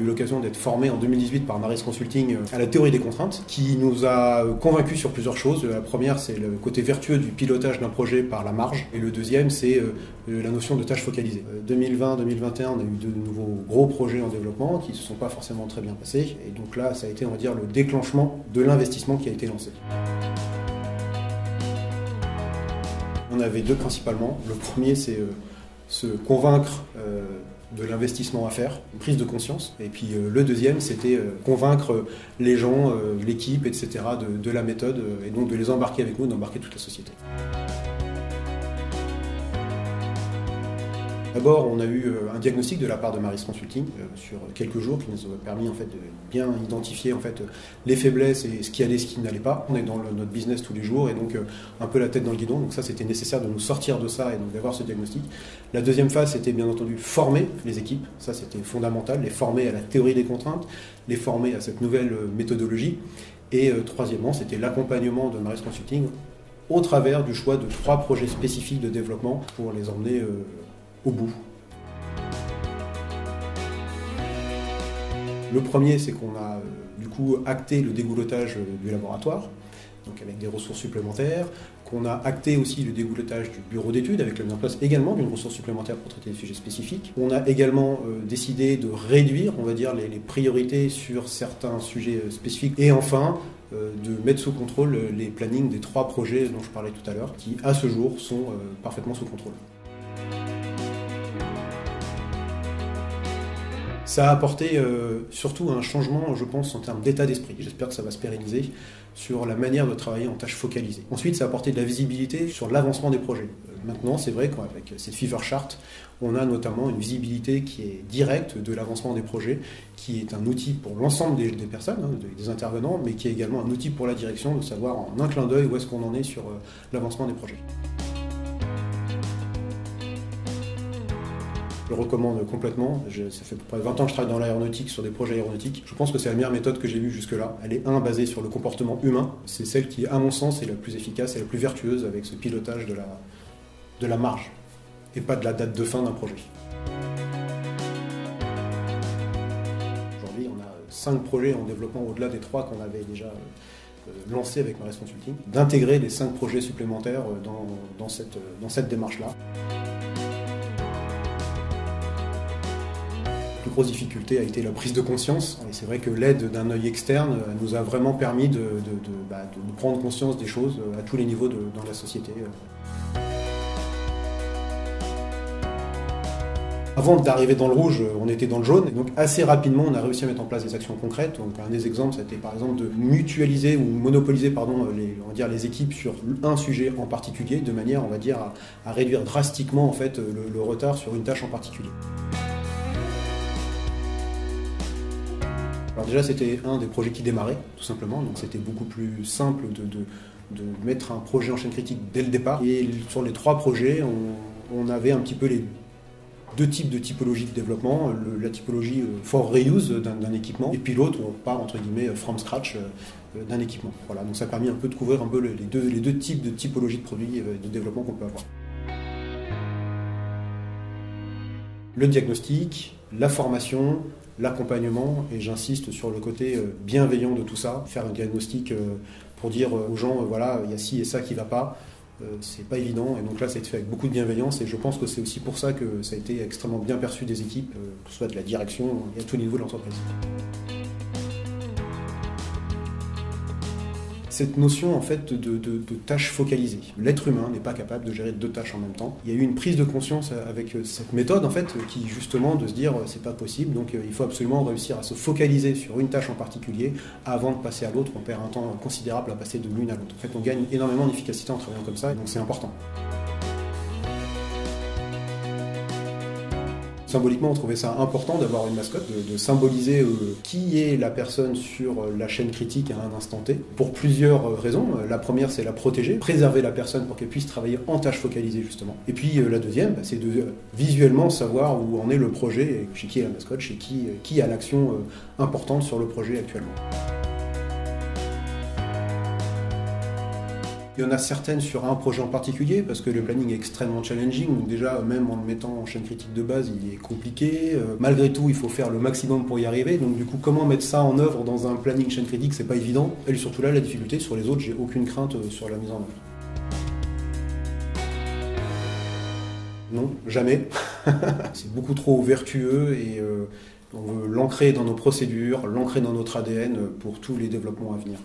eu l'occasion d'être formé en 2018 par Maris Consulting à la théorie des contraintes, qui nous a convaincus sur plusieurs choses. La première, c'est le côté vertueux du pilotage d'un projet par la marge. Et le deuxième, c'est la notion de tâche focalisée. 2020-2021, on a eu de nouveaux gros projets en développement qui ne se sont pas forcément très bien passés. Et donc là, ça a été, on va dire, le déclenchement de l'investissement qui a été lancé. On avait deux principalement. Le premier, c'est se convaincre de l'investissement à faire, une prise de conscience. Et puis le deuxième, c'était convaincre les gens, l'équipe, etc. de la méthode et donc de les embarquer avec nous, d'embarquer toute la société. D'abord, on a eu un diagnostic de la part de Maris Consulting sur quelques jours qui nous a permis en fait, de bien identifier en fait, les faiblesses et ce qui allait, ce qui n'allait pas. On est dans notre business tous les jours et donc un peu la tête dans le guidon. Donc ça, c'était nécessaire de nous sortir de ça et donc d'avoir ce diagnostic. La deuxième phase, c'était bien entendu former les équipes. Ça, c'était fondamental, les former à la théorie des contraintes, les former à cette nouvelle méthodologie. Et troisièmement, c'était l'accompagnement de Maris Consulting au travers du choix de 3 projets spécifiques de développement pour les emmener au bout. Le premier, c'est qu'on a du coup acté le dégoulottage du laboratoire, donc avec des ressources supplémentaires, qu'on a acté aussi le dégoulottage du bureau d'études avec la mise en place également d'une ressource supplémentaire pour traiter des sujets spécifiques. On a également décidé de réduire, on va dire, les priorités sur certains sujets spécifiques. Et enfin, de mettre sous contrôle les plannings des 3 projets dont je parlais tout à l'heure, qui à ce jour sont parfaitement sous contrôle. Ça a apporté surtout un changement, je pense, en termes d'état d'esprit. J'espère que ça va se pérenniser sur la manière de travailler en tâches focalisées. Ensuite, ça a apporté de la visibilité sur l'avancement des projets. Maintenant, c'est vrai qu'avec cette Fever Chart, on a notamment une visibilité qui est directe de l'avancement des projets, qui est un outil pour l'ensemble des personnes, des intervenants, mais qui est également un outil pour la direction de savoir en un clin d'œil où est-ce qu'on en est sur l'avancement des projets. Je le recommande complètement. Ça fait à peu près 20 ans que je travaille dans l'aéronautique, sur des projets aéronautiques. Je pense que c'est la meilleure méthode que j'ai vue jusque-là. Elle est basée sur le comportement humain. C'est celle qui, à mon sens, est la plus efficace et la plus vertueuse avec ce pilotage de la marge et pas de la date de fin d'un projet. Aujourd'hui, on a 5 projets en développement au-delà des 3 qu'on avait déjà lancés avec Maris Consulting. D'intégrer les 5 projets supplémentaires dans cette démarche-là. La plus grosse difficulté a été la prise de conscience. Et c'est vrai que l'aide d'un œil externe nous a vraiment permis de prendre conscience des choses à tous les niveaux dans la société. Avant d'arriver dans le rouge, on était dans le jaune. Et donc assez rapidement, on a réussi à mettre en place des actions concrètes. Donc un des exemples, c'était par exemple de mutualiser ou monopoliser les équipes sur un sujet en particulier, de manière, on va dire, à réduire drastiquement en fait, le retard sur une tâche en particulier. Alors déjà, c'était un des projets qui démarrait, tout simplement, donc c'était beaucoup plus simple de mettre un projet en chaîne critique dès le départ. Et sur les 3 projets, on avait un petit peu les 2 types de typologie de développement, la typologie for reuse d'un équipement, et puis l'autre où on part, entre guillemets, from scratch d'un équipement. Voilà, donc ça a permis un peu de couvrir un peu les deux types de typologie de produits de développement qu'on peut avoir. Le diagnostic, la formation, l'accompagnement, et j'insiste sur le côté bienveillant de tout ça. Faire un diagnostic pour dire aux gens, voilà, il y a ci et ça qui ne va pas, c'est pas évident. Et donc là, ça a été fait avec beaucoup de bienveillance, et je pense que c'est aussi pour ça que ça a été extrêmement bien perçu des équipes, que ce soit de la direction et à tous les niveaux de l'entreprise. Cette notion en fait de tâches focalisées. L'être humain n'est pas capable de gérer 2 tâches en même temps. Il y a eu une prise de conscience avec cette méthode en fait qui justement de se dire c'est pas possible, donc il faut absolument réussir à se focaliser sur une tâche en particulier avant de passer à l'autre. On perd un temps considérable à passer de l'une à l'autre. En fait, on gagne énormément d'efficacité en travaillant comme ça, donc c'est important. Symboliquement, on trouvait ça important d'avoir une mascotte, de symboliser qui est la personne sur la chaîne critique à un instant T, pour plusieurs raisons. La première, c'est la protéger, préserver la personne pour qu'elle puisse travailler en tâche focalisée, justement. Et puis la deuxième, c'est de visuellement savoir où en est le projet, et chez qui est la mascotte, chez qui a l'action importante sur le projet actuellement. Il y en a certaines sur un projet en particulier, parce que le planning est extrêmement challenging. Donc déjà, même en le mettant en chaîne critique de base, il est compliqué. Malgré tout, il faut faire le maximum pour y arriver. Donc du coup, comment mettre ça en œuvre dans un planning chaîne critique, c'est pas évident. Et surtout là, la difficulté, sur les autres, j'ai aucune crainte sur la mise en œuvre. Non, jamais. C'est beaucoup trop vertueux et on veut l'ancrer dans nos procédures, l'ancrer dans notre ADN pour tous les développements à venir.